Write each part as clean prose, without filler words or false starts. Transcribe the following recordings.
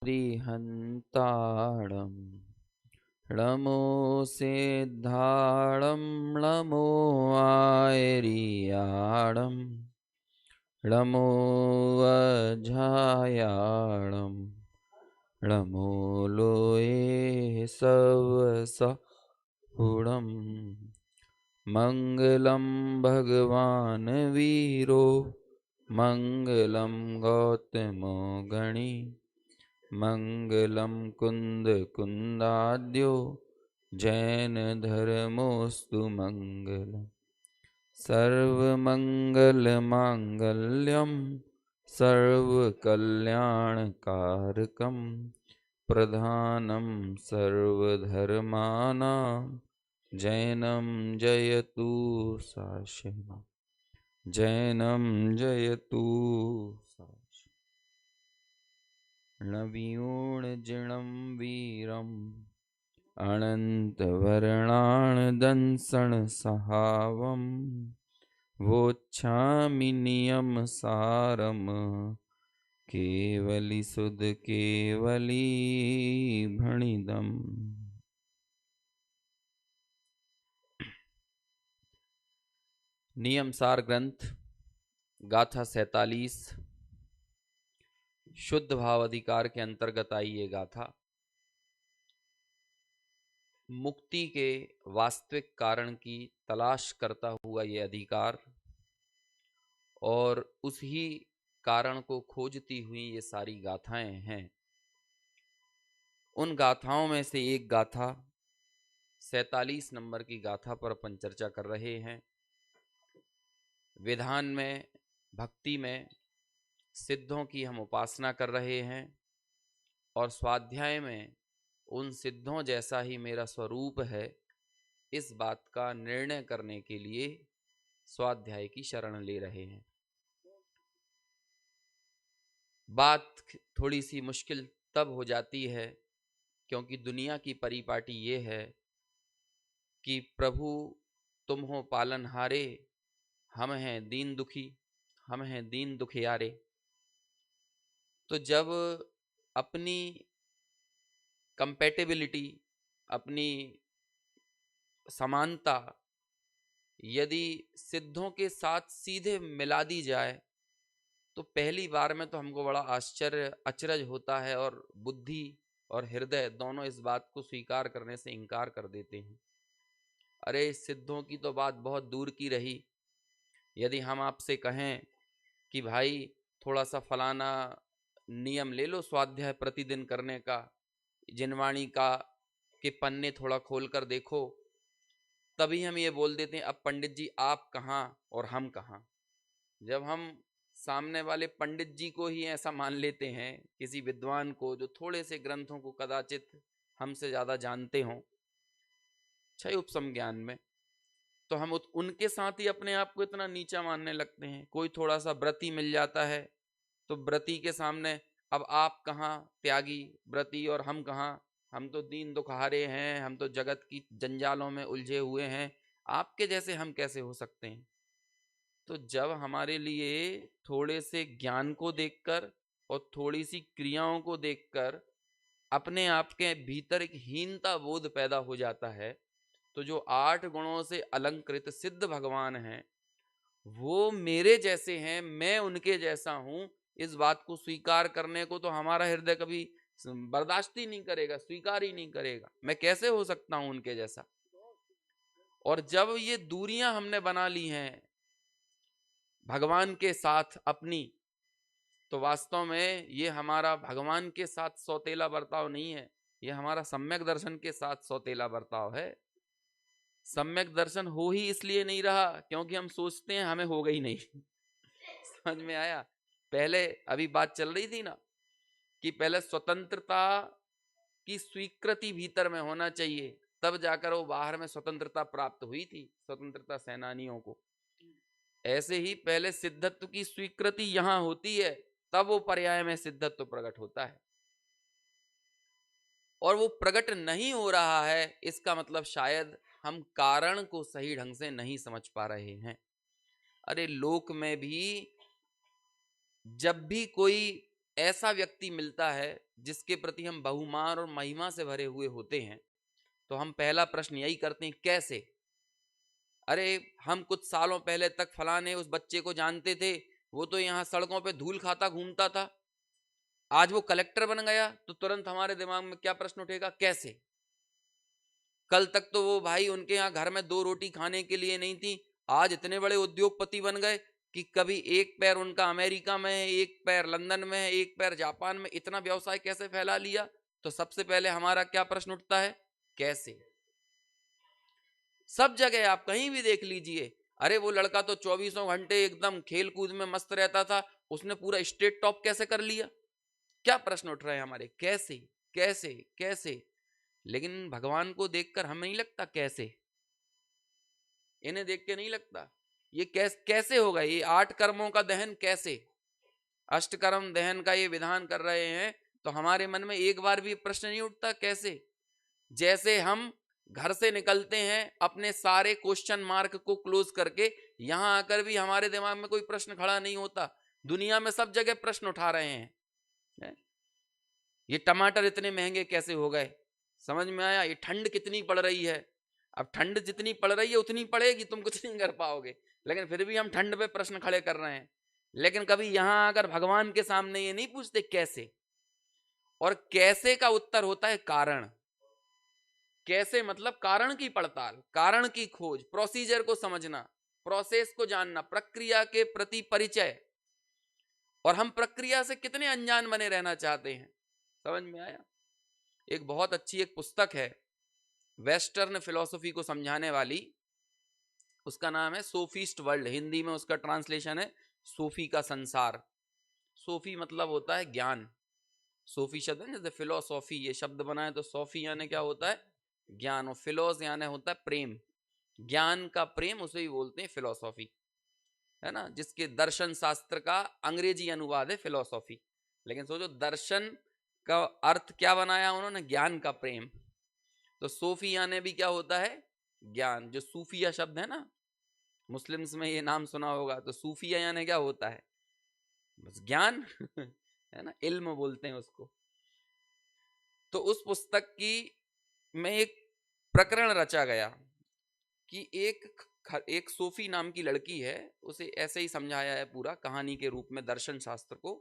त्रिहन्ताणं णमो सिद्धाणं णमो आयर्याणं णमो वज्रायाणं णमो लोये सवसहुणं मंगलम भगवान वीरो मंगलम गौतमो गणी मंगलम कुंद कुंदाद्यो जैन धर्मोस्तु मंगलम सर्वमंगल मांगल्यम सर्वकल्याणकारकम प्रधानम सर्वधर्मानां जैनम जयतु शासनम् जैनम जयतु नव्यूणजिणं वीरम् अनन्तवर्णानदंसनसहावं वोच्छामि नियमसारं केवलीसुध केवलीभणिदम्। नियमसार ग्रंथ गाथा 47 शुद्ध भाव अधिकार के अंतर्गत आई ये गाथा मुक्ति के वास्तविक कारण की तलाश करता हुआ ये अधिकार और उसी कारण को खोजती हुई ये सारी गाथाएं हैं। उन गाथाओं में से एक गाथा 47 नंबर की गाथा पर अपन चर्चा कर रहे हैं। विधान में, भक्ति में सिद्धों की हम उपासना कर रहे हैं और स्वाध्याय में उन सिद्धों जैसा ही मेरा स्वरूप है, इस बात का निर्णय करने के लिए स्वाध्याय की शरण ले रहे हैं। बात थोड़ी सी मुश्किल तब हो जाती है क्योंकि दुनिया की परिपाटी ये है कि प्रभु तुम हो पालनहारे, हम हैं दीन दुखी, हम हैं दीन दुखियारे। तो जब अपनी कंपैटिबिलिटी, अपनी समानता यदि सिद्धों के साथ सीधे मिला दी जाए तो पहली बार में तो हमको बड़ा आश्चर्य, अचरज होता है और बुद्धि और हृदय दोनों इस बात को स्वीकार करने से इनकार कर देते हैं। अरे सिद्धों की तो बात बहुत दूर की रही। यदि हम आपसे कहें कि भाई थोड़ा सा फलाना नियम ले लो स्वाध्याय प्रतिदिन करने का, जिनवाणी का के पन्ने थोड़ा खोल कर देखो, तभी हम ये बोल देते हैं अब पंडित जी आप कहाँ और हम कहाँ। जब हम सामने वाले पंडित जी को ही ऐसा मान लेते हैं, किसी विद्वान को जो थोड़े से ग्रंथों को कदाचित हमसे ज्यादा जानते हों, छय उपसम ज्ञान में, तो हम उनके साथ ही अपने आप को इतना नीचा मानने लगते हैं। कोई थोड़ा सा व्रती मिल जाता है तो व्रती के सामने अब आप कहाँ त्यागी व्रती और हम कहाँ, हम तो दीन दुखहारे हैं, हम तो जगत की जंजालों में उलझे हुए हैं, आपके जैसे हम कैसे हो सकते हैं। तो जब हमारे लिए थोड़े से ज्ञान को देखकर और थोड़ी सी क्रियाओं को देखकर अपने आप के भीतर एक हीनता बोध पैदा हो जाता है, तो जो 8 गुणों से अलंकृत सिद्ध भगवान हैं वो मेरे जैसे हैं, मैं उनके जैसा हूं, इस बात को स्वीकार करने को तो हमारा हृदय कभी बर्दाश्त ही नहीं करेगा, स्वीकार ही नहीं करेगा। मैं कैसे हो सकता हूं उनके जैसा। और जब ये दूरियां हमने बना ली हैं भगवान के साथ अपनी, तो वास्तव में ये हमारा भगवान के साथ सौतेला बर्ताव नहीं है, ये हमारा सम्यक दर्शन के साथ सौतेला बर्ताव है। सम्यक दर्शन हो ही इसलिए नहीं रहा क्योंकि हम सोचते हैं हमें होगा ही नहीं। समझ में आया। पहले अभी बात चल रही थी ना कि पहले स्वतंत्रता की स्वीकृति भीतर में होना चाहिए, तब जाकर वो बाहर में स्वतंत्रता प्राप्त हुई थी स्वतंत्रता सेनानियों को। ऐसे ही पहले सिद्धत्व की स्वीकृति यहां होती है, तब वो पर्याय में सिद्धत्व प्रकट होता है। और वो प्रकट नहीं हो रहा है, इसका मतलब शायद हम कारण को सही ढंग से नहीं समझ पा रहे हैं। अरे लोक में भी जब भी कोई ऐसा व्यक्ति मिलता है जिसके प्रति हम बहुमान और महिमा से भरे हुए होते हैं, तो हम पहला प्रश्न यही करते हैं, कैसे? अरे हम कुछ सालों पहले तक फलाने उस बच्चे को जानते थे, वो तो यहाँ सड़कों पे धूल खाता घूमता था, आज वो कलेक्टर बन गया, तो तुरंत हमारे दिमाग में क्या प्रश्न उठेगा, कैसे? कल तक तो वो भाई उनके यहाँ घर में 2 रोटी खाने के लिए नहीं थी, आज इतने बड़े उद्योगपति बन गए कि कभी एक पैर उनका अमेरिका में है, एक पैर लंदन में है, एक पैर जापान में, इतना व्यवसाय कैसे फैला लिया? तो सबसे पहले हमारा क्या प्रश्न उठता है, कैसे? सब जगह आप कहीं भी देख लीजिए, अरे वो लड़का तो 24 घंटे एकदम खेल कूद में मस्त रहता था, उसने पूरा स्टेट टॉप कैसे कर लिया? क्या प्रश्न उठ रहे हैं हमारे, कैसे कैसे कैसे? लेकिन भगवान को देखकर हमें नहीं लगता कैसे, इन्हें देख के नहीं लगता ये कैसे होगा, ये 8 कर्मों का दहन कैसे, अष्टकर्म दहन का ये विधान कर रहे हैं, तो हमारे मन में एक बार भी प्रश्न नहीं उठता कैसे? जैसे हम घर से निकलते हैं अपने सारे क्वेश्चन मार्क को क्लोज करके, यहां आकर भी हमारे दिमाग में कोई प्रश्न खड़ा नहीं होता, दुनिया में सब जगह प्रश्न उठा रहे हैं। ये टमाटर इतने महंगे कैसे हो गए, समझ में आया? ये ठंड कितनी पड़ रही है, अब ठंड जितनी पड़ रही है उतनी पड़ेगी, तुम कुछ नहीं कर पाओगे, लेकिन फिर भी हम ठंड पे प्रश्न खड़े कर रहे हैं। लेकिन कभी यहां आकर भगवान के सामने ये नहीं पूछते कैसे, और कैसे का उत्तर होता है कारण। कैसे मतलब कारण की पड़ताल, कारण की खोज, प्रोसीजर को समझना, प्रोसेस को जानना, प्रक्रिया के प्रति परिचय। और हम प्रक्रिया से कितने अनजान बने रहना चाहते हैं, समझ में आया? एक बहुत अच्छी एक पुस्तक है वेस्टर्न फिलॉसफी को समझाने वाली, उसका नाम है सोफिस्ट वर्ल्ड, हिंदी में उसका ट्रांसलेशन है सोफी का संसार। सोफी मतलब होता है ज्ञान, सोफी शब्द है जैसे फिलोसॉफी ये शब्द बना है, तो सोफी यानी क्या होता है, ज्ञान, और फिलोस यानी होता है प्रेम, ज्ञान का प्रेम, उसे ही बोलते हैं फिलोसॉफी, है ना? जिसके दर्शन शास्त्र का अंग्रेजी अनुवाद है फिलोसॉफी। लेकिन सोचो दर्शन का अर्थ क्या बनाया उन्होंने, ज्ञान का प्रेम। तो सोफिया ने भी क्या होता है, ज्ञान। जो सूफिया शब्द है ना, मुस्लिम्स में ये नाम सुना होगा, तो सूफिया यानी क्या होता है, बस ज्ञान है ना, इल्म बोलते हैं उसको। तो उस पुस्तक की में एक प्रकरण रचा गया कि एक सोफी नाम की लड़की है, उसे ऐसे ही समझाया है पूरा कहानी के रूप में दर्शन शास्त्र को,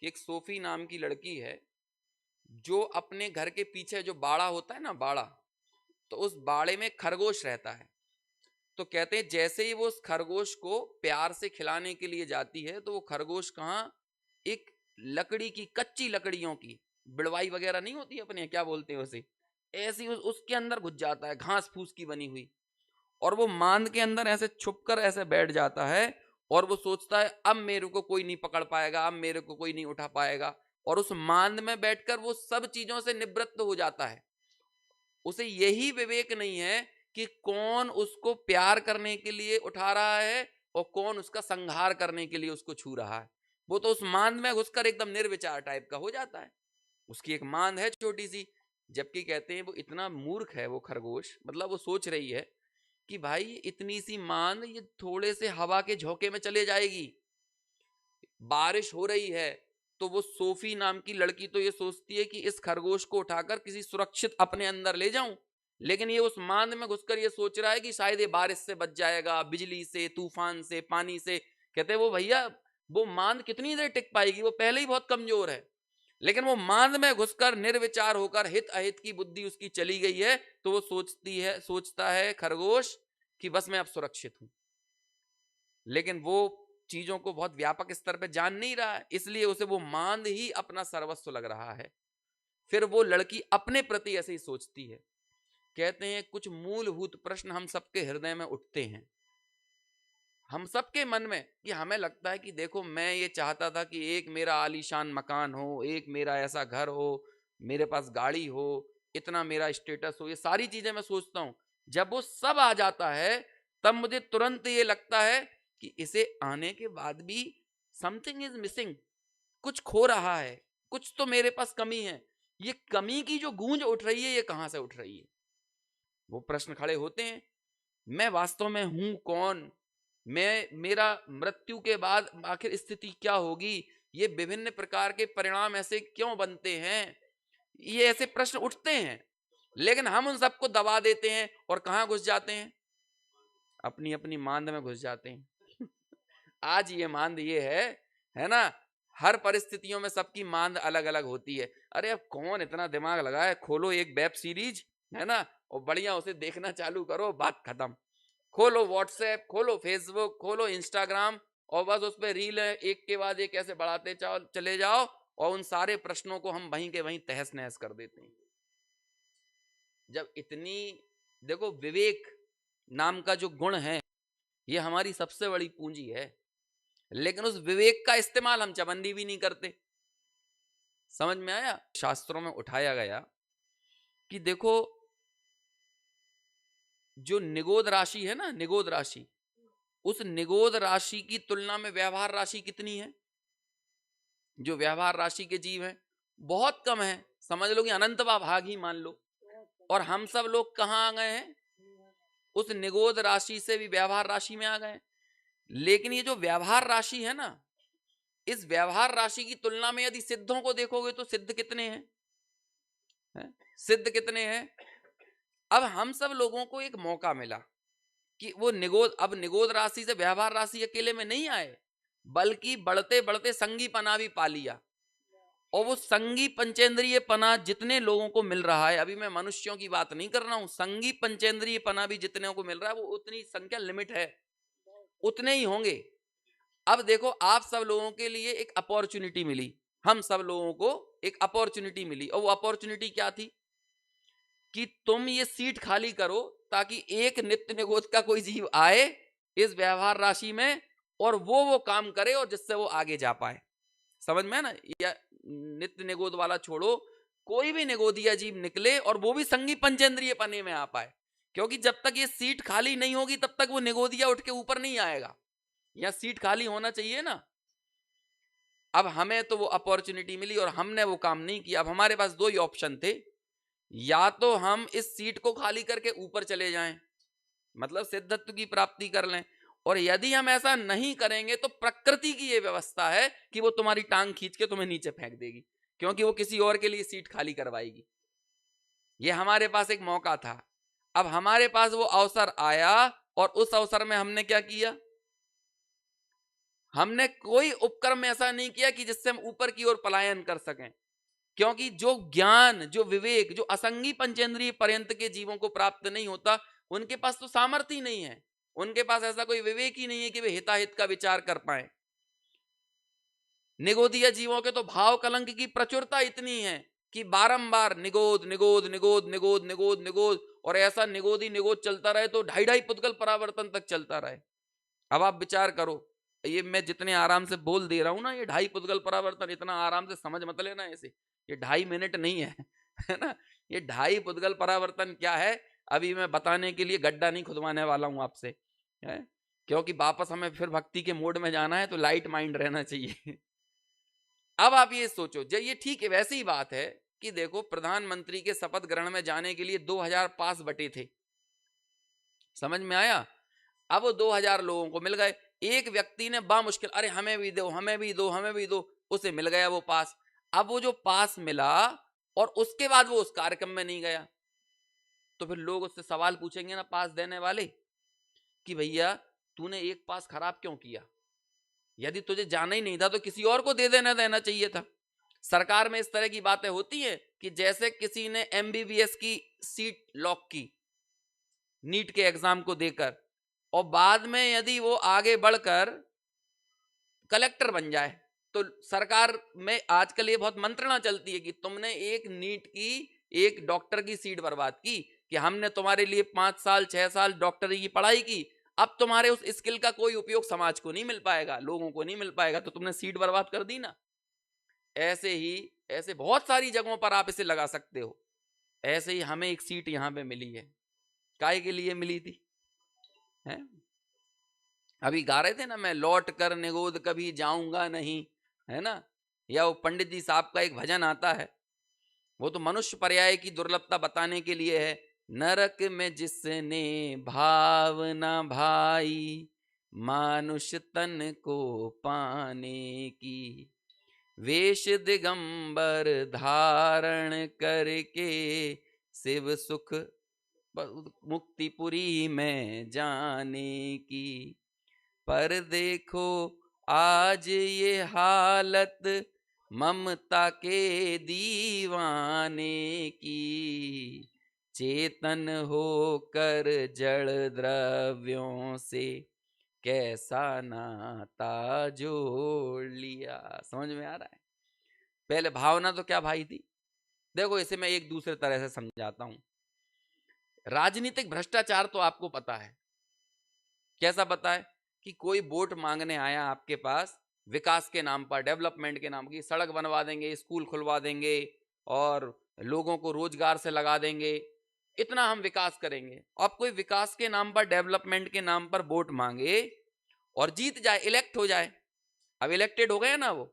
कि एक सोफी नाम की लड़की है जो अपने घर के पीछे जो बाड़ा होता है ना, बाड़ा, तो उस बाड़े में खरगोश रहता है। तो कहते हैं जैसे ही वो उस खरगोश को प्यार से खिलाने के लिए जाती है, तो वो खरगोश कहाँ, एक लकड़ी की, कच्ची लकड़ियों की बिड़वाई वगैरह नहीं होती अपने, क्या बोलते हैं उसे, ऐसी उसके अंदर घुस जाता है, घास फूस की बनी हुई, और वो मांद के अंदर ऐसे छुपकर ऐसे बैठ जाता है, और वो सोचता है अब मेरे को कोई नहीं पकड़ पाएगा, अब मेरे को कोई नहीं उठा पाएगा, और उस मांद में बैठकर वो सब चीजों से निवृत्त हो जाता है। उसे यही विवेक नहीं है कि कौन उसको प्यार करने के लिए उठा रहा है और कौन उसका संहार करने के लिए उसको छू रहा है। वो तो उस मांद में घुसकर एकदम निर्विचार टाइप का हो जाता है, उसकी एक मांद है छोटी सी। जबकि कहते हैं वो इतना मूर्ख है वो खरगोश, मतलब वो सोच रही है कि भाई इतनी सी मांद ये थोड़े से हवा के झोंके में चले जाएगी, बारिश हो रही है, तो वो सोफी नाम की लड़की तो ये सोचती है कि इस खरगोश को उठाकर किसी सुरक्षित अपने अंदर ले जाऊं, लेकिन ये उस मांद में घुसकर ये सोच रहा है कि शायद ये बारिश से बच जाएगा, बिजली से, तूफान से, पानी से। कहते हैं वो भैया वो मांद कितनी देर टिक पाएगी, वो पहले ही बहुत कमजोर है। लेकिन वो मांद में घुसकर निर्विचार होकर हित अहित की बुद्धि उसकी चली गई है, तो वो सोचता है खरगोश कि बस मैं अब सुरक्षित हूं। लेकिन वो चीजों को बहुत व्यापक स्तर पर जान नहीं रहा है, इसलिए उसे वो मांद ही अपना सर्वस्व लग रहा है। फिर वो लड़की अपने प्रति ऐसे ही सोचती है। कहते हैं कुछ मूलभूत प्रश्न हम सबके हृदय में उठते हैं, हम सबके मन में, कि हमें लगता है कि देखो मैं ये चाहता था कि एक मेरा आलीशान मकान हो, एक मेरा ऐसा घर हो, मेरे पास गाड़ी हो, इतना मेरा स्टेटस हो, ये सारी चीजें मैं सोचता हूं। जब वो सब आ जाता है तब मुझे तुरंत ये लगता है कि इसे आने के बाद भी समथिंग इज मिसिंग, कुछ खो रहा है, कुछ तो मेरे पास कमी है। ये कमी की जो गूंज उठ रही है ये कहां से उठ रही है? वो प्रश्न खड़े होते हैं, मैं वास्तव में हूं कौन, मैं, मेरा मृत्यु के बाद आखिर स्थिति क्या होगी, ये विभिन्न प्रकार के परिणाम ऐसे क्यों बनते हैं, ये ऐसे प्रश्न उठते हैं, लेकिन हम उन सबको दबा देते हैं और कहां घुस जाते हैं, अपनी अपनी मांद में घुस जाते हैं। आज ये मांद ये है ना, हर परिस्थितियों में सबकी मांद अलग अलग होती है। अरे अब कौन इतना दिमाग लगाए, खोलो एक वेब सीरीज, है ना, और बढ़िया उसे देखना चालू करो, बात खत्म। खोलो व्हाट्सएप, खोलो फेसबुक, खोलो इंस्टाग्राम, और बस उस पर रील है एक के बाद एक ऐसे बढ़ाते चले जाओ, और उन सारे प्रश्नों को हम वहीं के वहीं तहस नहस कर देते हैं। जब इतनी, देखो विवेक नाम का जो गुण है ये हमारी सबसे बड़ी पूंजी है, लेकिन उस विवेक का इस्तेमाल हम चबंदी भी नहीं करते। समझ में आया? शास्त्रों में उठाया गया कि देखो जो निगोद राशि है ना, निगोद राशि, उस निगोद राशि की तुलना में व्यवहार राशि कितनी है? जो व्यवहार राशि के जीव हैं बहुत कम है, समझ लो कि अनंतवा भाग ही मान लो। और हम सब लोग कहां आ गए हैं? उस निगोद राशि से भी व्यवहार राशि में आ गए। लेकिन ये जो व्यवहार राशि है ना, इस व्यवहार राशि की तुलना में यदि सिद्धों को देखोगे तो सिद्ध कितने हैं, सिद्ध कितने हैं? अब हम सब लोगों को एक मौका मिला कि वो निगोद, अब निगोद राशि से व्यवहार राशि अकेले में नहीं आए, बल्कि बढ़ते बढ़ते संगी पना भी पा लिया। और वो संगी पंचेंद्रिय पना जितने लोगों को मिल रहा है, अभी मैं मनुष्यों की बात नहीं कर रहा हूं, संगी पंचेंद्रिय पना भी जितने को मिल रहा है, वो उतनी संख्या लिमिट है, उतने ही होंगे। अब देखो आप सब लोगों के लिए एक अपॉर्चुनिटी मिली, हम सब लोगों को एक अपॉर्चुनिटी मिली, और वो अपॉर्चुनिटी क्या थी कि तुम ये सीट खाली करो ताकि एक नित्य निगोद का कोई जीव आए इस व्यवहार राशि में, और वो काम करे और जिससे वो आगे जा पाए। समझ में है ना? या नित्य निगोद वाला छोड़ो, कोई भी निगोदिया जीव निकले और वो भी संगी पंचेंद्रिय पने में आ पाए, क्योंकि जब तक ये सीट खाली नहीं होगी तब तक वो निगोदिया उठ के ऊपर नहीं आएगा। या सीट खाली होना चाहिए ना। अब हमें तो वो अपॉर्चुनिटी मिली और हमने वो काम नहीं किया। अब हमारे पास दो ही ऑप्शन थे, या तो हम इस सीट को खाली करके ऊपर चले जाएं, मतलब सिद्धत्व की प्राप्ति कर लें, और यदि हम ऐसा नहीं करेंगे तो प्रकृति की ये व्यवस्था है कि वो तुम्हारी टांग खींच के तुम्हें नीचे फेंक देगी, क्योंकि वो किसी और के लिए सीट खाली करवाएगी। ये हमारे पास एक मौका था। अब हमारे पास वो अवसर आया, और उस अवसर में हमने क्या किया? हमने कोई उपक्रम ऐसा नहीं किया कि जिससे हम ऊपर की ओर पलायन कर सकें, क्योंकि जो ज्ञान, जो विवेक, जो असंगी पंचेंद्रिय पर्यंत के जीवों को प्राप्त नहीं होता, उनके पास तो सामर्थ्य ही नहीं है, उनके पास ऐसा कोई विवेक ही नहीं है कि वे हिताहित का विचार कर पाए। निगोदिया जीवों के तो भाव कलंक की प्रचुरता इतनी है कि बारंबार निगोद निगोद निगोद निगोद निगोद निगोद, और ऐसा निगोदी निगोद चलता रहे तो 2.5 पुद्गल परावर्तन तक चलता रहे। अब आप विचार करो, ये मैं जितने आराम से बोल दे रहा हूं ना, ये 2.5 पुद्गल परावर्तन, इतना आराम से समझ मत लेना ऐसे, ये 2.5 मिनट नहीं है, है ना। ये 2.5 पुद्गल परावर्तन क्या है, अभी मैं बताने के लिए गड्ढा नहीं खुदवाने वाला हूं आपसे, है? क्योंकि वापस हमें फिर भक्ति के मोड में जाना है, तो लाइट माइंड रहना चाहिए। अब आप ये सोचो, जब ये ठीक है, वैसी ही बात है कि देखो प्रधानमंत्री के शपथ ग्रहण में जाने के लिए 2000 पास बटे थे, समझ में आया? अब वो 2000 लोगों को मिल गए, एक व्यक्ति ने बा मुश्किल अरे हमें भी दो, हमें भी दो, हमें भी दो, उसे मिल गया वो पास। अब वो जो पास मिला और उसके बाद वो उस कार्यक्रम में नहीं गया, तो फिर लोग उससे सवाल पूछेंगे ना, पास देने वाले, कि भैया तूने एक पास खराब क्यों किया? यदि तुझे जाना ही नहीं था तो किसी और को दे देना चाहिए था। सरकार में इस तरह की बातें होती है कि जैसे किसी ने एमबीबीएस की सीट लॉक की नीट के एग्जाम को देकर, और बाद में यदि वो आगे बढ़कर कलेक्टर बन जाए, तो सरकार में आजकल ये बहुत मंत्रणा चलती है कि तुमने एक नीट की, एक डॉक्टर की सीट बर्बाद की, कि हमने तुम्हारे लिए 5 साल 6 साल डॉक्टरी की पढ़ाई की, अब तुम्हारे उस स्किल का कोई उपयोग समाज को नहीं मिल पाएगा, लोगों को नहीं मिल पाएगा, तो तुमने सीट बर्बाद कर दी ना। ऐसे ही, ऐसे बहुत सारी जगहों पर आप इसे लगा सकते हो। ऐसे ही हमें एक सीट यहां पे मिली है, काहे के लिए मिली थी, है? अभी गा रहे थे ना, मैं लौट कर निगोद कभी जाऊंगा नहीं, है ना। या वो पंडित जी साहब का एक भजन आता है, वो तो मनुष्य पर्याय की दुर्लभता बताने के लिए है। नरक में जिसने भावना भाई, मानुष तन को पाने की, वेश दिगंबर धारण करके शिव सुख मुक्तिपुरी में जाने की। पर देखो आज ये हालत ममता के दीवाने की। चेतन होकर जड़ द्रव्यों से कैसा नाता जोड़ लिया। समझ में आ रहा है? पहले भावना तो क्या भाई थी, देखो इसे मैं एक दूसरे तरह से समझाता हूं। राजनीतिक भ्रष्टाचार तो आपको पता है, कैसा पता है? कि कोई वोट मांगने आया आपके पास विकास के नाम पर, डेवलपमेंट के नाम की, सड़क बनवा देंगे, स्कूल खुलवा देंगे और लोगों को रोजगार से लगा देंगे, इतना हम विकास करेंगे। अब कोई विकास के नाम पर, डेवलपमेंट के नाम पर वोट मांगे और जीत जाए, इलेक्ट हो जाए। अब इलेक्टेड हो गए ना वो।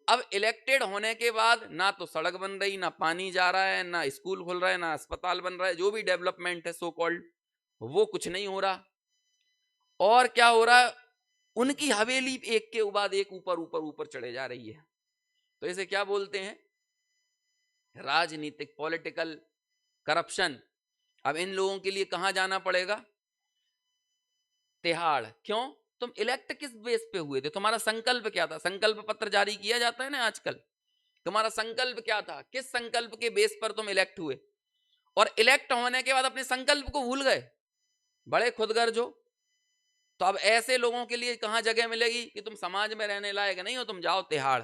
अब इलेक्टेड होने के बाद ना तो सड़क बन रही, ना पानी जा रहा है, ना स्कूल खुल रहा है, ना अस्पताल बन रहा है, जो भी डेवलपमेंट है सो कॉल्ड, वो कुछ नहीं हो रहा। और क्या हो रहा है? उनकी हवेली एक के बाद एक ऊपर ऊपर ऊपर चढ़े जा रही है। तो इसे क्या बोलते हैं? राजनीतिक, पॉलिटिकल करप्शन। अब इन लोगों के लिए कहां जाना पड़ेगा? तिहाड़। क्यों? तुम इलेक्ट किस बेस पे हुए थे? तुम्हारा संकल्प क्या था? संकल्प पत्र जारी किया जाता है ना आजकल। तुम्हारा संकल्प क्या था? किस संकल्प के बेस पर तुम इलेक्ट हुए? और इलेक्ट होने के बाद अपने संकल्प को भूल गए, बड़े खुदगर्ज हो। तो अब ऐसे लोगों के लिए कहां जगह मिलेगी कि तुम समाज में रहने लायक नहीं हो, तुम जाओ तिहाड़।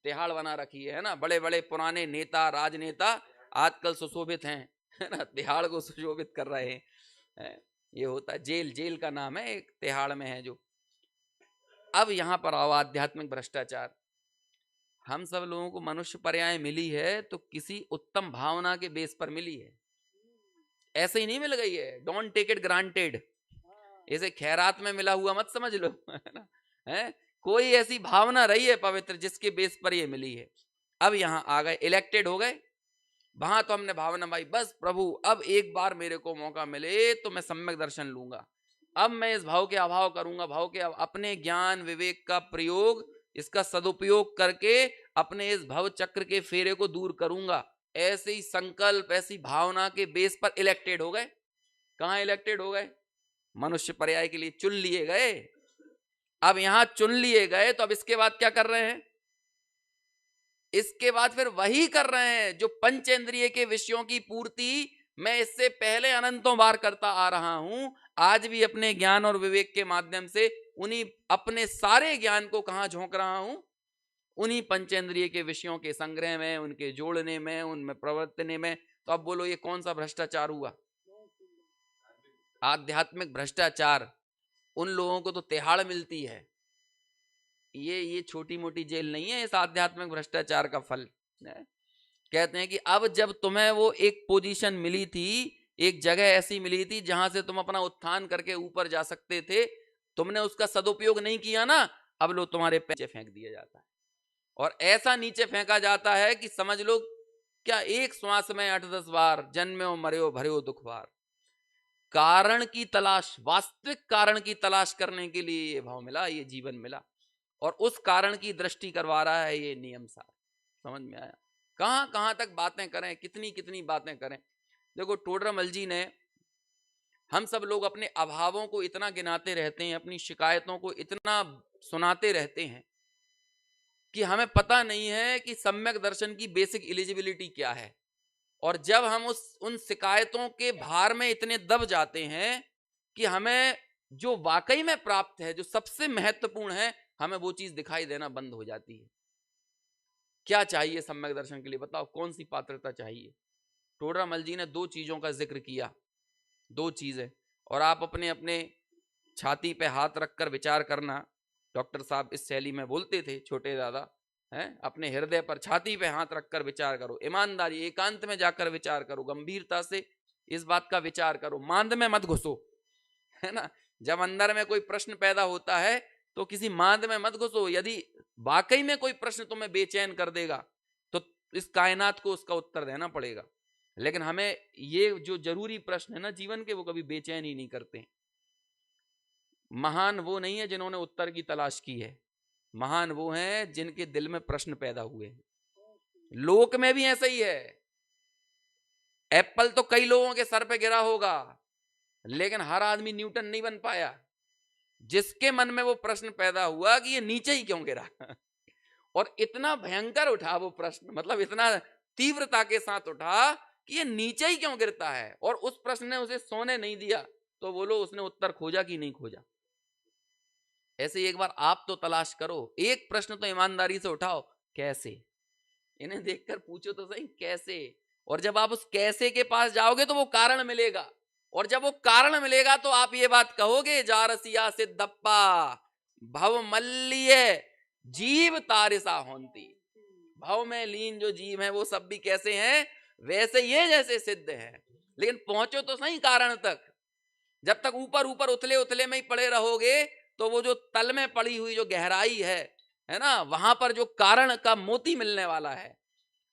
तिहाड़ बना रखी है ना, बड़े बड़े पुराने नेता, राजनेता आजकल सुशोभित हैं, है ना, तिहाड़ को सुशोभित कर रहे हैं। ये होता है जेल, जेल का नाम है एक तिहाड़ में है जो। अब यहां पर आओ, आध्यात्मिक भ्रष्टाचार। हम सब लोगों को मनुष्य पर्याय मिली है तो किसी उत्तम भावना के बेस पर मिली है, ऐसे ही नहीं मिल गई है। Don't take it granted. इसे खैरात में मिला हुआ मत समझ लो, है ना। है कोई ऐसी भावना रही है पवित्र जिसके बेस पर ये मिली है। अब यहां आ गए, इलेक्टेड हो गए, वहां तो हमने भावना भाई बस प्रभु अब एक बार मेरे को मौका मिले तो मैं सम्यक दर्शन लूंगा, अब मैं इस भाव के अभाव करूंगा, भाव के अपने ज्ञान विवेक का प्रयोग, इसका सदुपयोग करके अपने इस भव चक्र के फेरे को दूर करूंगा। ऐसे ही संकल्प, ऐसी भावना के बेस पर इलेक्टेड हो गए। कहां इलेक्टेड हो गए? मनुष्य पर्याय के लिए चुन लिए गए। अब यहां चुन लिए गए तो अब इसके बाद क्या कर रहे हैं? इसके बाद फिर वही कर रहे हैं जो पंचेंद्रिय के विषयों की पूर्ति मैं इससे पहले अनंतों बार करता आ रहा हूं। आज भी अपने ज्ञान और विवेक के माध्यम से उन्हीं अपने सारे ज्ञान को कहां झोंक रहा हूं? उन्हीं पंचेंद्रिय के विषयों के संग्रह में, उनके जोड़ने में, उनमें प्रवर्तने में। तो अब बोलो ये कौन सा भ्रष्टाचार हुआ? आध्यात्मिक भ्रष्टाचार। उन लोगों को तो तिहाड़ मिलती है, ये छोटी मोटी जेल नहीं है इस आध्यात्मिक भ्रष्टाचार का फल। कहते हैं कि अब जब तुम्हें वो एक पोजीशन मिली थी, एक जगह ऐसी मिली थी जहां से तुम अपना उत्थान करके ऊपर जा सकते थे, तुमने उसका सदुपयोग नहीं किया ना, अब लो तुम्हारे पैसे फेंक दिया जाता है। और ऐसा नीचे फेंका जाता है कि समझ लो क्या एक श्वास में 8-10 बार जन्म्यो मर्यो भर्यो दुख बार। कारण की तलाश, वास्तविक कारण की तलाश करने के लिए ये भाव मिला, ये जीवन मिला, और उस कारण की दृष्टि करवा रहा है ये नियम सार। समझ में आया? कहां कहां तक बातें करें, कितनी कितनी बातें करें। देखो टोडरमल जी ने, हम सब लोग अपने अभावों को इतना गिनाते रहते हैं, अपनी शिकायतों को इतना सुनाते रहते हैं कि हमें पता नहीं है कि सम्यक दर्शन की बेसिक एलिजिबिलिटी क्या है। और जब हम उन शिकायतों के भार में इतने दब जाते हैं कि हमें जो वाकई में प्राप्त है, जो सबसे महत्वपूर्ण है, हमें वो चीज दिखाई देना बंद हो जाती है। क्या चाहिए सम्यक दर्शन के लिए? बताओ कौन सी पात्रता चाहिए? टोडरमल जी ने 2 चीजों का जिक्र किया, 2 चीजें, और आप अपने अपने छाती पे हाथ रखकर विचार करना। डॉक्टर साहब इस शैली में बोलते थे, छोटे दादा हैं, अपने हृदय पर छाती पे हाथ रखकर विचार करो, ईमानदारी, एकांत में जाकर विचार करो, गंभीरता से इस बात का विचार करो, मांद में मत घुसो, है ना। जब अंदर में कोई प्रश्न पैदा होता है तो किसी मांद में मत घुसो। यदि वाकई में कोई प्रश्न तुम्हें बेचैन कर देगा तो इस कायनात को उसका उत्तर देना पड़ेगा। लेकिन हमें ये जो जरूरी प्रश्न है ना जीवन के, वो कभी बेचैन ही नहीं करते। महान वो नहीं है जिन्होंने उत्तर की तलाश की है, महान वो हैं जिनके दिल में प्रश्न पैदा हुए। लोक में भी ऐसा ही है। एप्पल तो कई लोगों के सर पे गिरा होगा, लेकिन हर आदमी न्यूटन नहीं बन पाया। जिसके मन में वो प्रश्न पैदा हुआ कि ये नीचे ही क्यों गिरा और इतना भयंकर उठा वो प्रश्न, मतलब इतना तीव्रता के साथ उठा कि ये नीचे ही क्यों गिरता है, और उस प्रश्न ने उसे सोने नहीं दिया। तो बोलो उसने उत्तर खोजा कि नहीं खोजा। ऐसे एक बार आप तो तलाश करो, एक प्रश्न तो ईमानदारी से उठाओ, कैसे? इन्हें देखकर पूछो तो सही कैसे। और जब आप उस कैसे के पास जाओगे तो वो कारण मिलेगा, और जब वो कारण मिलेगा तो आप ये बात कहोगे, जा रसिया सिद्धप्पा भव मल्लिय जीव तारिसा होंती। भव में लीन जो जीव है वो सब भी कैसे हैं? वैसे ये जैसे सिद्ध हैं। लेकिन पहुंचो तो सही कारण तक। जब तक ऊपर ऊपर उथले उथले में ही पड़े रहोगे तो वो जो तल में पड़ी हुई जो गहराई है ना, वहां पर जो कारण का मोती मिलने वाला है,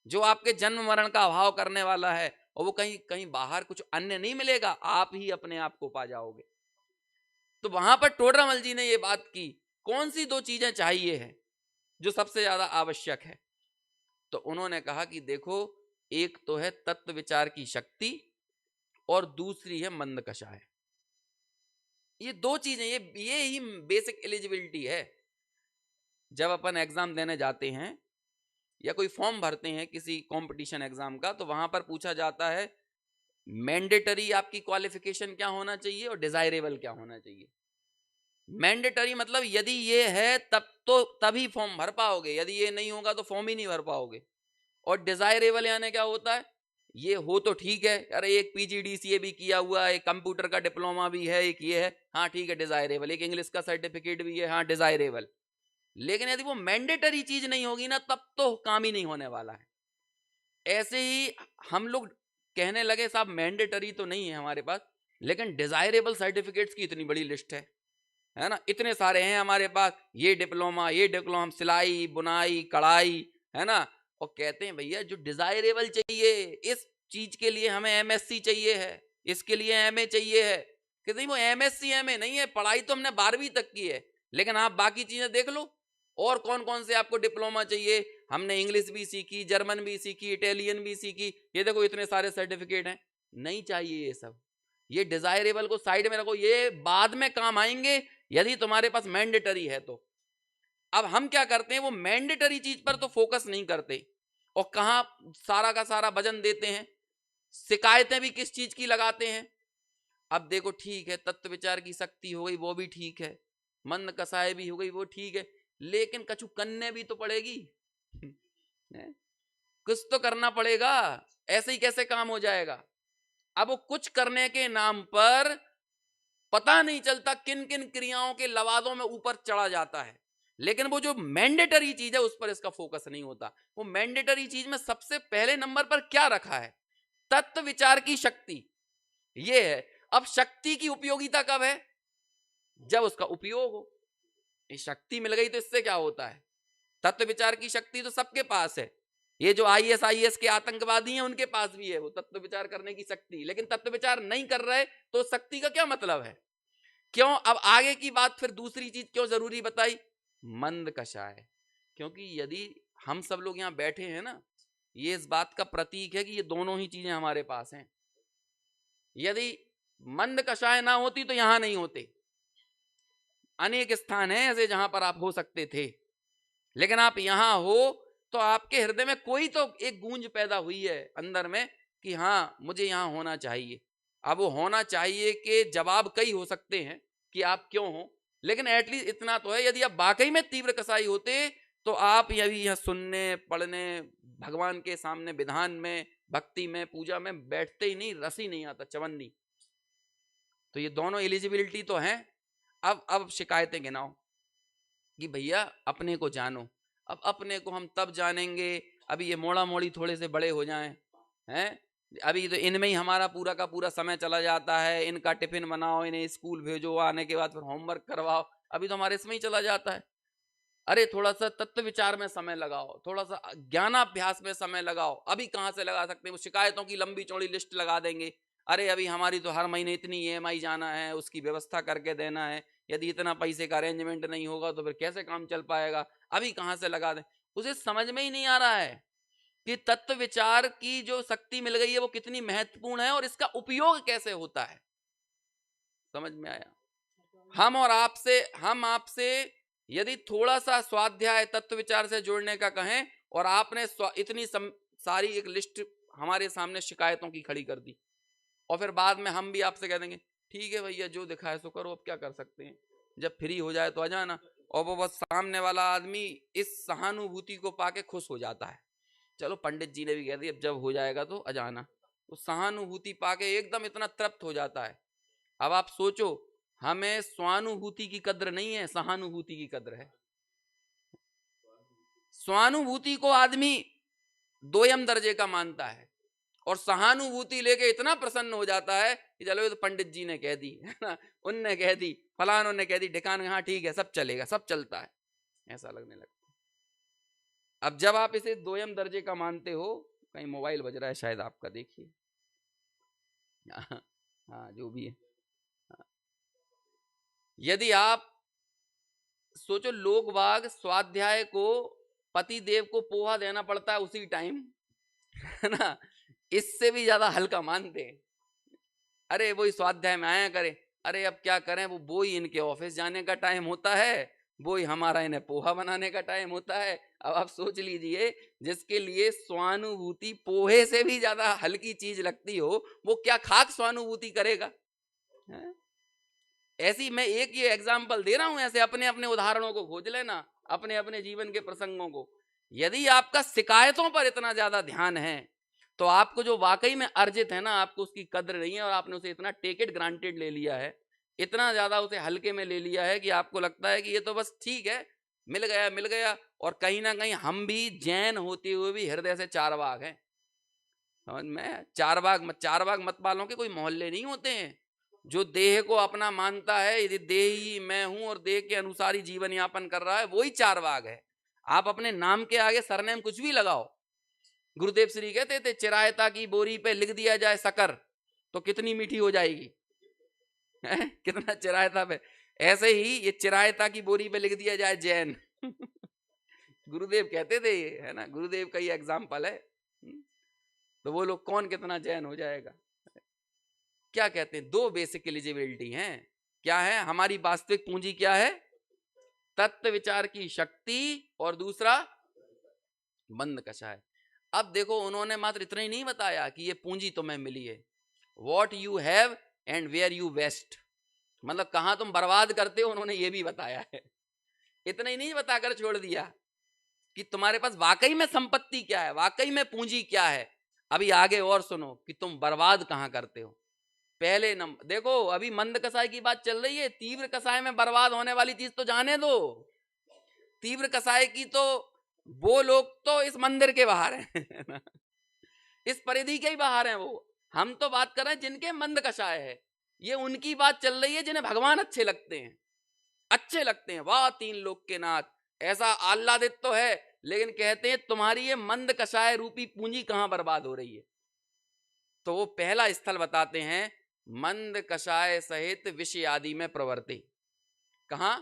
जो आपके जन्म मरण का अभाव करने वाला है, और वो कहीं कहीं बाहर कुछ अन्य नहीं मिलेगा, आप ही अपने आप को पा जाओगे। तो वहां पर टोडरमल जी ने ये बात की, कौन सी दो चीजें चाहिए है जो सबसे ज्यादा आवश्यक है? तो उन्होंने कहा कि देखो, एक तो है तत्व विचार की शक्ति और दूसरी है मंद कषाय। ये दो चीजें, ये ही बेसिक एलिजिबिलिटी है। जब अपन एग्जाम देने जाते हैं या कोई फॉर्म भरते हैं किसी कंपटीशन एग्जाम का, तो वहां पर पूछा जाता है मैंडेटरी आपकी क्वालिफिकेशन क्या होना चाहिए और डिजायरेबल क्या होना चाहिए। मैंडेटरी मतलब यदि ये है तब तो तभी फॉर्म भर पाओगे, यदि ये नहीं होगा तो फॉर्म ही नहीं भर पाओगे। और डिजायरेबल यानी क्या होता है? ये हो तो ठीक है, अरे एक पीजीडीसीए भी किया हुआ है, एक कंप्यूटर का डिप्लोमा भी है, एक ये है, हाँ ठीक है डिजायरेबल, एक इंग्लिश का सर्टिफिकेट भी है, हाँ डिजायरेबल। लेकिन यदि वो मैंडेटरी चीज नहीं होगी ना, तब तो काम ही नहीं होने वाला है। ऐसे ही हम लोग कहने लगे साहब मैंडेटरी तो नहीं है हमारे पास, लेकिन डिजायरेबल सर्टिफिकेट्स की इतनी बड़ी लिस्ट है ना, इतने सारे हैं हमारे पास, ये डिप्लोमा, सिलाई बुनाई कढ़ाई, है ना। और कहते हैं भैया जो डिजायरेबल चाहिए, इस चीज के लिए हमें एमएससी चाहिए है, इसके लिए एमए चाहिए है। कि नहीं, वो एमएससी एमए नहीं है, पढ़ाई तो हमने 12वीं तक की है, लेकिन आप बाकी चीजें देख लो, और कौन कौन से आपको डिप्लोमा चाहिए। हमने इंग्लिश भी सीखी, जर्मन भी सीखी, इटालियन भी सीखी, ये देखो इतने सारे सर्टिफिकेट हैं। नहीं चाहिए ये सब, ये डिजायरेबल को साइड में रखो, ये बाद में काम आएंगे यदि तुम्हारे पास मैंडेटरी है तो। अब हम क्या करते हैं, वो मैंडेटरी चीज पर तो फोकस नहीं करते, और कहां सारा का सारा वजन देते हैं, शिकायतें भी किस चीज की लगाते हैं। अब देखो ठीक है, तत्व विचार की शक्ति हो गई वो भी ठीक है, मंद कसाय भी हो गई वो ठीक है, लेकिन कछु करने भी तो पड़ेगी कुछ तो करना पड़ेगा, ऐसे ही कैसे काम हो जाएगा। अब वो कुछ करने के नाम पर पता नहीं चलता किन किन क्रियाओं के लवादों में ऊपर चढ़ा जाता है, लेकिन वो जो मैंडेटरी चीज है उस पर इसका फोकस नहीं होता। वो मैंडेटरी चीज में सबसे पहले नंबर पर क्या रखा है? तत्व विचार की शक्ति, ये है। अब शक्ति की उपयोगिता कब है? जब उसका उपयोग हो। ये शक्ति मिल गई तो इससे क्या होता है? तत्व विचार की शक्ति तो सबके पास है, ये जो आईएसआईएस के आतंकवादी हैं उनके पास भी है वो तत्व विचार करने की शक्ति, लेकिन तत्व विचार नहीं कर रहे तो शक्ति का क्या मतलब है? क्यों? अब आगे की बात फिर दूसरी चीज क्यों जरूरी बताई? मंद कषाय। क्योंकि यदि हम सब लोग यहां बैठे हैं ना, ये इस बात का प्रतीक है कि ये दोनों ही चीजें हमारे पास हैं। यदि मंद कषाय ना होती तो यहां नहीं होते। अनेक स्थान हैं ऐसे जहां पर आप हो सकते थे, लेकिन आप यहां हो तो आपके हृदय में कोई तो एक गूंज पैदा हुई है अंदर में कि हाँ मुझे यहां होना चाहिए। अब वो होना चाहिए के जवाब कई हो सकते हैं कि आप क्यों हो, लेकिन एटलीस्ट इतना तो है, यदि आप वाकई में तीव्र कसाई होते तो आप यही यहाँ सुनने पढ़ने, भगवान के सामने विधान में, भक्ति में, पूजा में बैठते ही नहीं, रस ही नहीं आता, चवन्नी। तो ये दोनों एलिजिबिलिटी तो हैं। अब शिकायतें गिनाओ कि भैया अपने को जानो। अब अपने को हम तब जानेंगे अभी ये मोड़ा मोड़ी थोड़े से बड़े हो जाएं, हैं। अभी तो इनमें ही हमारा पूरा का पूरा समय चला जाता है, इनका टिफिन बनाओ, इन्हें स्कूल भेजो, आने के बाद फिर होमवर्क करवाओ, अभी तो हमारे इसमें ही चला जाता है। अरे थोड़ा सा तत्व विचार में समय लगाओ, थोड़ा सा ज्ञानाभ्यास में समय लगाओ, अभी कहाँ से लगा सकते हैं? वो शिकायतों की लंबी चौड़ी लिस्ट लगा देंगे, अरे अभी हमारी तो हर महीने इतनी ईएमआई जाना है, उसकी व्यवस्था करके देना है, यदि इतना पैसे का अरेंजमेंट नहीं होगा तो फिर कैसे काम चल पाएगा, अभी कहां से लगा दें। उसे समझ में ही नहीं आ रहा है कि तत्व विचार की जो शक्ति मिल गई है वो कितनी महत्वपूर्ण है और इसका उपयोग कैसे होता है। समझ में आया? हम आपसे यदि थोड़ा सा स्वाध्याय तत्व विचार से जोड़ने का कहें और आपने इतनी सारी एक लिस्ट हमारे सामने शिकायतों की खड़ी कर दी और फिर बाद में हम भी आपसे कह देंगे ठीक है भैया जो दिखा है सो करो, अब क्या कर सकते हैं, जब फ्री हो जाए तो आ जाना। और वो बस सामने वाला आदमी इस सहानुभूति को पाके खुश हो जाता है, चलो पंडित जी ने भी कह दिया अब जब हो जाएगा तो आ जाना, तो सहानुभूति पाके एकदम इतना तृप्त हो जाता है। अब आप सोचो, हमें स्वानुभूति की कद्र नहीं है, सहानुभूति की कद्र है। स्वानुभूति को आदमी दोयम दर्जे का मानता है और सहानुभूति लेके इतना प्रसन्न हो जाता है कि चलो ये तो पंडित जी ने कह दी है ना, उनने कह दी, फलानों ने कह दी, ढिकान, हाँ ठीक है सब चलेगा, सब चलता है, ऐसा लगने लगता है। अब जब आप इसे दोयम दर्जे का मानते हो, कहीं मोबाइल बज रहा है शायद आपका, देखिए। हाँ जो भी है, यदि आप सोचो लोग बाग स्वाध्याय को पति देव को पोहा देना पड़ता है उसी टाइम, है ना, इससे भी ज्यादा हल्का मानते हैं। अरे वही स्वाध्याय में आया करें, अरे अब क्या करें, वो ही इनके ऑफिस जाने का टाइम होता है, वो ही हमारा इन्हें पोहा बनाने का टाइम होता है। अब आप सोच लीजिए, जिसके लिए स्वानुभूति पोहे से भी ज्यादा हल्की चीज लगती हो, वो क्या खाक स्वानुभूति करेगा है? ऐसी मैं एक ये एग्जाम्पल दे रहा हूं, ऐसे अपने अपने उदाहरणों को खोज लेना, अपने अपने जीवन के प्रसंगों को। यदि आपका शिकायतों पर इतना ज्यादा ध्यान है तो आपको जो वाकई में अर्जित है ना, आपको उसकी कद्र नहीं है और आपने उसे इतना टेक इट ग्रांटेड ले लिया है, इतना ज्यादा उसे हल्के में ले लिया है कि आपको लगता है कि ये तो बस ठीक है, मिल गया मिल गया। और कहीं ना कहीं हम भी जैन होते हुए भी हृदय से चारवाक हैं, समझ में? चारवाक मत वालों के कोई मोहल्ले नहीं होते हैं। जो देह को अपना मानता है, यदि देह ही मैं हूं और देह के अनुसार ही जीवन यापन कर रहा है, वही चारवाक है। आप अपने नाम के आगे सरनेम कुछ भी लगाओ। गुरुदेव श्री कहते थे चिरायता की बोरी पे लिख दिया जाए शकर तो कितनी मीठी हो जाएगी, है? कितना चिरायता पे, ऐसे ही ये चिरायता की बोरी पे लिख दिया जाए जैन। गुरुदेव कहते थे ये, है ना, गुरुदेव का ये एग्जाम्पल है। तो वो लोग कौन कितना जैन हो जाएगा। क्या कहते हैं, दो बेसिक एलिजिबिलिटी हैं। क्या है हमारी वास्तविक पूंजी, क्या है? तत्व विचार की शक्ति, और दूसरा मंद कषाय। अब देखो उन्होंने मात्र इतना ही नहीं बताया कि ये पूंजी तुम्हें मिली है, what you have and where you waste, मतलब कहां तुम बर्बाद करते हो, उन्होंने ये भी बताया है। इतना ही नहीं बताकर छोड़ दिया कि तुम्हारे पास वाकई में संपत्ति क्या है, वाकई में पूंजी क्या है। अभी आगे और सुनो कि तुम बर्बाद कहां करते हो। पहले नंबर देखो, अभी मंद कसाय की बात चल रही है, तीव्र कसाय में बर्बाद होने वाली चीज तो जाने दो। तीव्र कसाय की तो वो लोग तो इस मंदिर के बाहर हैं, इस परिधि के ही बाहर हैं वो। हम तो बात कर रहे हैं जिनके मंद कषाय है, ये उनकी बात चल रही है जिन्हें भगवान अच्छे लगते हैं, अच्छे लगते हैं। वाह तीन लोक के नाथ, ऐसा आह्लादित तो है, लेकिन कहते हैं तुम्हारी ये मंद कषाय रूपी पूंजी कहां बर्बाद हो रही है। तो वो पहला स्थल बताते हैं, मंद कषाय सहित विषय आदि में प्रवृत्ति। कहां?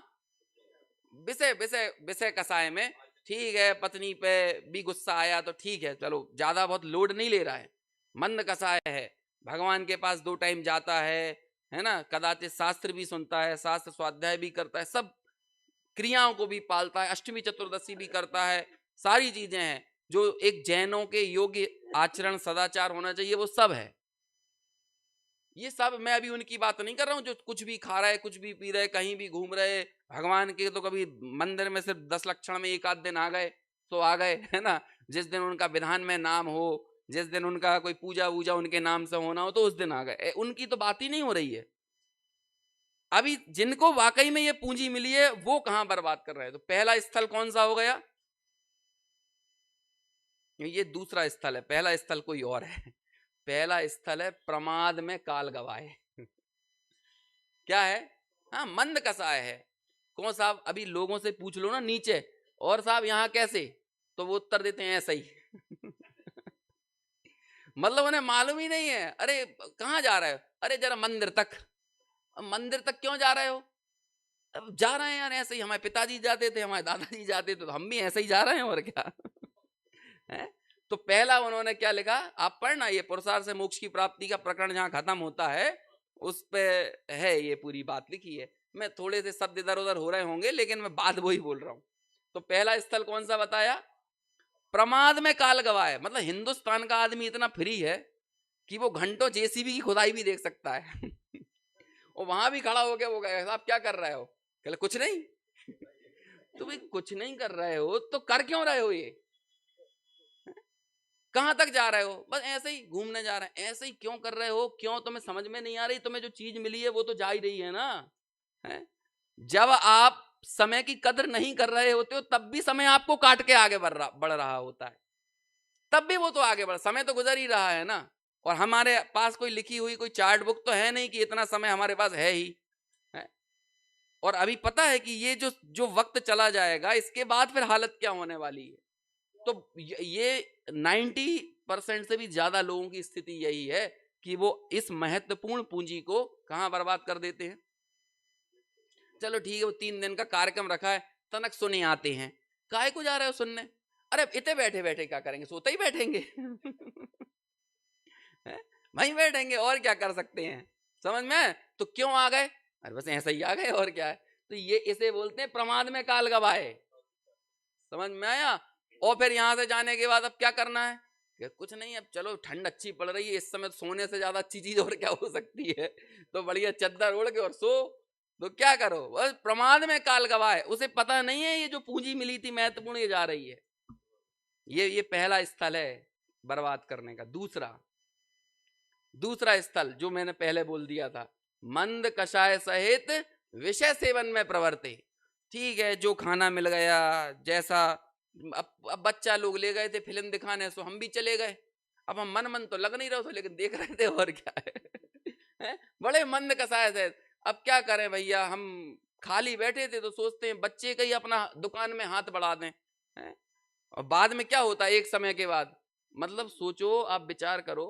विषय विषय विषय कषाय में। ठीक है, पत्नी पे भी गुस्सा आया तो ठीक है, चलो ज्यादा बहुत लोड नहीं ले रहा है। मंद कषाय है, भगवान के पास 2 टाइम जाता है ना, कदाचित शास्त्र भी सुनता है, शास्त्र स्वाध्याय भी करता है, सब क्रियाओं को भी पालता है, अष्टमी चतुर्दशी भी करता है, सारी चीजें हैं जो एक जैनों के योग्य आचरण सदाचार होना चाहिए, वो सब है। ये सब मैं अभी उनकी बात नहीं कर रहा हूँ जो कुछ भी खा रहा है, कुछ भी पी रहे, कहीं भी घूम रहे। भगवान के तो कभी मंदिर में सिर्फ 10 लक्षण में एक आध दिन आ गए तो आ गए, है ना, जिस दिन उनका विधान में नाम हो, जिस दिन उनका कोई पूजा वूजा उनके नाम से होना हो तो उस दिन आ गए, उनकी तो बात ही नहीं हो रही है। अभी जिनको वाकई में ये पूंजी मिली है वो कहां बर्बाद कर रहे हैं। तो पहला स्थल कौन सा हो गया? ये दूसरा स्थल है, पहला स्थल कोई और है। पहला स्थल है प्रमाद में काल गवाए। क्या है? हाँ, मंद कसाय है। कौन साहब, अभी लोगों से पूछ लो ना नीचे, और साहब यहाँ कैसे, तो वो उत्तर देते हैं ऐसा ही। मतलब उन्हें मालूम ही नहीं है। अरे कहाँ जा रहे हो? अरे जरा मंदिर तक। मंदिर तक क्यों जा रहे हो? अब जा रहे हैं यार ऐसे ही, हमारे पिताजी जाते थे, हमारे दादाजी जाते थे, तो हम भी ऐसे ही जा रहे हैं और क्या है? तो पहला उन्होंने क्या लिखा, आप पढ़ना, ये पुरुषार्थ से मोक्ष की प्राप्ति का प्रकरण जहां खत्म होता है उस पे है ये पूरी बात लिखी है। मैं थोड़े से शब्द इधर उधर हो रहे होंगे लेकिन मैं बात वही बोल रहा हूं। तो पहला स्थल कौन सा बताया, प्रमाद में काल गवाए। मतलब हिंदुस्तान का आदमी इतना फ्री है कि वो घंटों जेसीबी की खुदाई भी देख सकता है और वहां भी खड़ा हो गया, वो कहे साहब क्या कर रहे हो, कहले कुछ नहीं तो भाई कुछ नहीं कर रहे हो तो कर क्यों रहे हो, ये कहां तक जा रहे हो, बस ऐसे ही घूमने जा रहे हैं, ऐसे ही क्यों कर रहे हो, क्यों तुम्हें समझ में नहीं आ रही, तुम्हें जो चीज मिली है वो तो जा ही रही है ना, है? जब आप समय की कदर नहीं कर रहे होते हो तब भी समय आपको काट के आगे बढ़ रहा होता है, तब भी वो तो आगे बढ़, समय तो गुजर ही रहा है ना। और हमारे पास कोई लिखी हुई कोई चार्ट बुक तो है नहीं कि इतना समय हमारे पास है ही, है? और अभी पता है कि ये जो जो वक्त चला जाएगा इसके बाद फिर हालत क्या होने वाली है। तो ये 90% से भी ज्यादा लोगों की स्थिति यही है कि वो इस महत्वपूर्ण पूंजी को कहां बर्बाद कर देते हैं। चलो ठीक है, वो 3 दिन का कार्यक्रम रखा है, तनक सुने आते हैं, काहे को जा रहे हो सुनने, अरे इतने बैठे बैठे क्या करेंगे, सोते ही बैठेंगे वहीं बैठेंगे और क्या कर सकते हैं, समझ में, तो क्यों आ गए, अरे बस ऐसा ही आ गए और क्या है। तो ये इसे बोलते हैं प्रमाद में काल गवाए, समझ में आया। और फिर यहां से जाने के बाद अब क्या करना है, कि कुछ नहीं, अब चलो ठंड अच्छी पड़ रही है इस समय, तो सोने से ज्यादा अच्छी चीज और क्या हो सकती है, तो बढ़िया चद्दर ओढ़ के और सो, तो क्या करो, बस प्रमाद में काल गवाए, उसे पता नहीं है ये जो पूंजी मिली थी महत्वपूर्ण ये जा रही है। ये पहला स्थल है बर्बाद करने का। दूसरा स्थल जो मैंने पहले बोल दिया था, मंद कषाय सहित विषय सेवन में प्रवृत्ति। ठीक है, जो खाना मिल गया, जैसा अब बच्चा लोग ले गए थे फिल्म दिखाने, सो हम भी चले गए, अब हम मन तो लग नहीं रहा था लेकिन देख रहे थे और क्या है? बड़े मंद कषाय सहित। अब क्या करें भैया, हम खाली बैठे थे तो सोचते हैं बच्चे का ही अपना दुकान में हाथ बढ़ा दें, है? और बाद में क्या होता है एक समय के बाद, मतलब सोचो, आप विचार करो,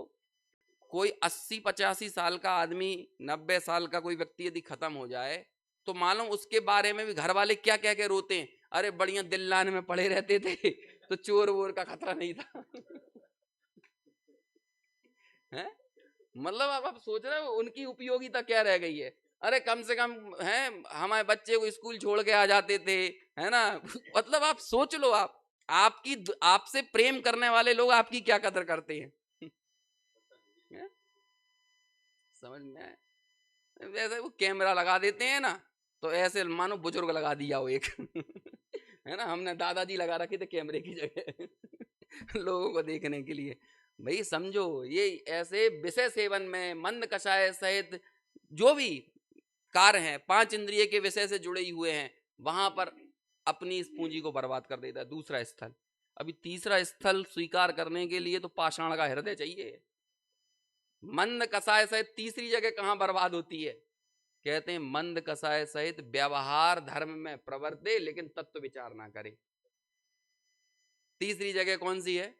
कोई 80-85 साल का आदमी, 90 साल का कोई व्यक्ति यदि खत्म हो जाए तो मालूम उसके बारे में भी घर वाले क्या क्या क्या रोते हैं, अरे बढ़िया दिल्लान में पड़े रहते थे तो चोर वोर का खतरा नहीं था है? मतलब अब आप सोच रहे हो उनकी उपयोगिता क्या रह गई है, अरे कम से कम है हमारे बच्चे को स्कूल छोड़ के आ जाते थे, है ना मतलब आप सोच लो, आप आपकी आपसे प्रेम करने वाले लोग आपकी क्या कदर करते हैं समझ में, वैसे वो कैमरा लगा देते हैं ना, तो ऐसे मानो बुजुर्ग लगा दिया हो एक है ना, हमने दादाजी लगा रखे थे कैमरे की जगह लोगों को देखने के लिए। भाई समझो, ये ऐसे विषय सेवन में मंद कषाय सहित जो भी कार्य हैं, 5 इंद्रिय के विषय से जुड़े हुए हैं, वहां पर अपनी इस पूंजी को बर्बाद कर देता है। दूसरा स्थल। अभी तीसरा स्थल स्वीकार करने के लिए तो पाषाण का हृदय चाहिए। मंद कषाय सहित तीसरी जगह कहां बर्बाद होती है, कहते हैं मंद कषाय सहित व्यवहार धर्म में प्रवर्ते लेकिन तत्व विचार ना करे। तीसरी जगह कौन सी है,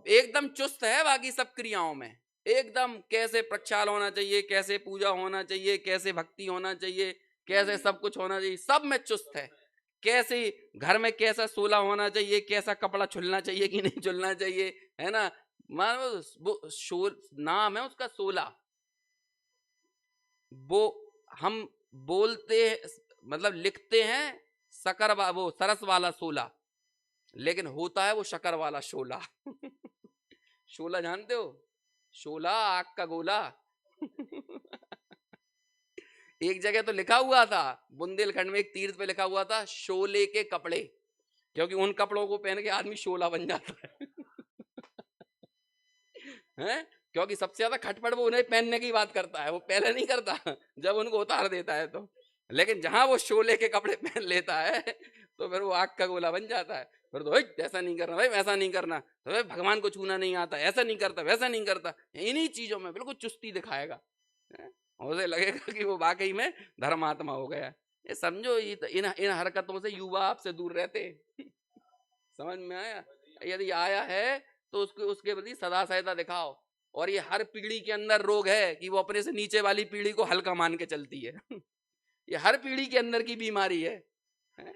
एकदम चुस्त है बाकी सब क्रियाओं में, एकदम कैसे प्रक्षाल होना चाहिए, कैसे पूजा होना चाहिए, कैसे भक्ति होना चाहिए, कैसे सब कुछ होना चाहिए, सब में चुस्त है। कैसे घर में कैसा सोला होना चाहिए, कैसा कपड़ा छुलना चाहिए कि नहीं छुलना चाहिए, है ना, मानो वो नाम है उसका सोला। वो हम बोलते मतलब लिखते हैं शकर वो सरस वाला सोला, लेकिन होता है वो शकर वाला शोला शोला जानते हो, शोला आग का गोला एक जगह तो लिखा हुआ था बुंदेलखंड में, एक तीर्थ पे लिखा हुआ था शोले के कपड़े, क्योंकि उन कपड़ों को पहन के आदमी शोला बन जाता है हैं? क्योंकि सबसे ज्यादा खटपट वो उन्हें पहनने की बात करता है, वो पहले नहीं करता जब उनको उतार देता है तो, लेकिन जहां वो शोले के कपड़े पहन लेता है तो फिर वो आग का गोला बन जाता है। फिर तो ऐसा नहीं करना भाई, वैसा नहीं करना, तो भाई भगवान को छूना नहीं आता, ऐसा नहीं करता, वैसा नहीं करता, इन्हीं चीजों में बिल्कुल चुस्ती दिखाएगा, उसे लगेगा कि वो वाकई में धर्मात्मा हो गया। ये समझो, ये इन इन हरकतों से युवा आपसे दूर रहते समझ में आया, यदि आया है तो उसके प्रति सदा सहायता दिखाओ। और ये हर पीढ़ी के अंदर रोग है कि वो अपने से नीचे वाली पीढ़ी को हल्का मान के चलती है ये हर पीढ़ी के अंदर की बीमारी है। हैं?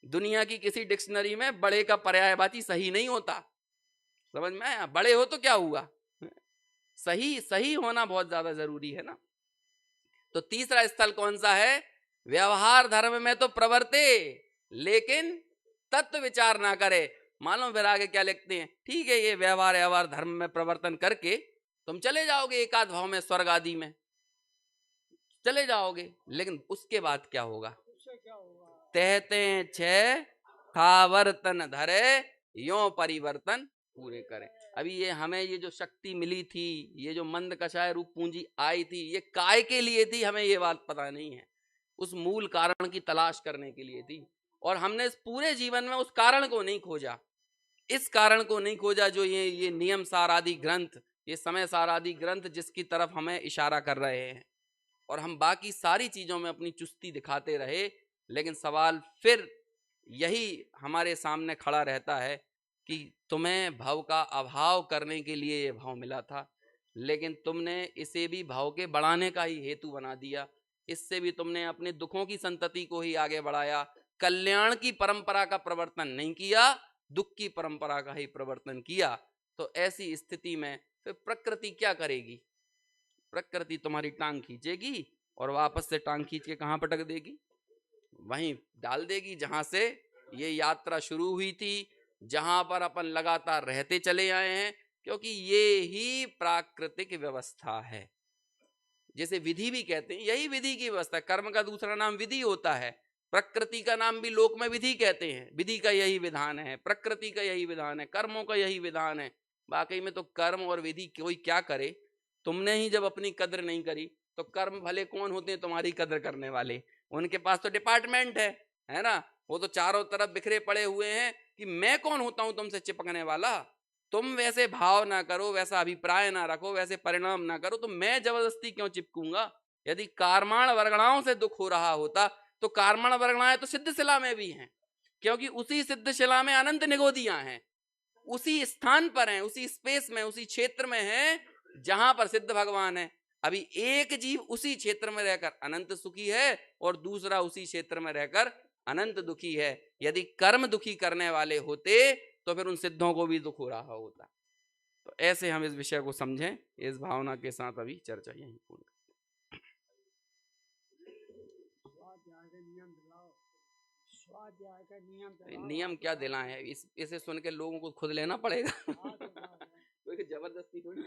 दुनिया की किसी डिक्शनरी में बड़े का पर्यायवाची सही नहीं होता, समझ में आया? बड़े हो तो क्या हुआ, सही सही होना बहुत ज्यादा जरूरी है ना। तो तीसरा स्थल कौन सा है? व्यवहार धर्म में तो प्रवर्ते लेकिन तत्व विचार ना करे। मालूम फिर आगे क्या लिखते हैं? ठीक है, ये व्यवहार व्यवहार धर्म में प्रवर्तन करके तुम चले जाओगे एकाध भाव में, स्वर्ग आदि में चले जाओगे, लेकिन उसके बाद क्या होगा? कहते छह थावर्तन धरे यो परिवर्तन पूरे करें। अभी ये हमें ये जो शक्ति मिली थी, ये जो मंद कषाय रूप पूंजी आई थी, ये काय के लिए थी हमें ये बात पता नहीं है। उस मूल कारण की तलाश करने के लिए थी, और हमने इस पूरे जीवन में उस कारण को नहीं खोजा, इस कारण को नहीं खोजा जो ये नियम सार आदि ग्रंथ, ये समय सार आदि ग्रंथ जिसकी तरफ हमें इशारा कर रहे हैं, और हम बाकी सारी चीजों में अपनी चुस्ती दिखाते रहे। लेकिन सवाल फिर यही हमारे सामने खड़ा रहता है कि तुम्हें भाव का अभाव करने के लिए ये भाव मिला था, लेकिन तुमने इसे भी भाव के बढ़ाने का ही हेतु बना दिया। इससे भी तुमने अपने दुखों की संतति को ही आगे बढ़ाया, कल्याण की परंपरा का प्रवर्तन नहीं किया, दुख की परंपरा का ही प्रवर्तन किया। तो ऐसी स्थिति में फिर प्रकृति क्या करेगी? प्रकृति तुम्हारी टांग खींचेगी और वापस से टांग खींच के कहां पटक देगी? वहीं डाल देगी जहां से ये यात्रा शुरू हुई थी, जहां पर अपन लगातार रहते चले आए हैं, क्योंकि ये ही प्राकृतिक व्यवस्था है। जैसे विधि भी कहते हैं, यही विधि की व्यवस्था। कर्म का दूसरा नाम विधि होता है, प्रकृति का नाम भी लोक में विधि कहते हैं। विधि का यही विधान है, प्रकृति का यही विधान है, कर्मों का यही विधान है। वाकई में तो कर्म और विधि कोई क्या करे, तुमने ही जब अपनी कद्र नहीं करी तो कर्म भले कौन होते हैं तुम्हारी कद्र करने वाले? उनके पास तो डिपार्टमेंट है ना? वो तो चारों तरफ बिखरे पड़े हुए हैं कि मैं कौन होता हूं तुमसे चिपकने वाला। तुम वैसे भाव ना करो, वैसा अभिप्राय ना रखो, वैसे परिणाम ना करो, तो मैं जबरदस्ती क्यों चिपकूंगा? यदि कार्माण वर्गणाओं से दुख हो रहा होता तो कार्माण वर्गणाएं तो सिद्ध शिला में भी हैं, क्योंकि उसी सिद्ध शिला में अनंत निगोदियां हैं, उसी स्थान पर हैं, उसी स्पेस में, उसी क्षेत्र में हैं जहां पर सिद्ध भगवान है। अभी एक जीव उसी क्षेत्र में रहकर अनंत सुखी है और दूसरा उसी क्षेत्र में रहकर अनंत दुखी है। यदि कर्म दुखी करने वाले होते तो फिर उन सिद्धों को भी दुख हो रहा होता। तो ऐसे हम इस विषय को समझें, इस भावना के साथ अभी चर्चा यहीं पूर्ण। नियम क्या दिलाएं? इसे सुन के लोगों को खुद लेना पड़ेगा। कोई जबरदस्ती थोड़ी।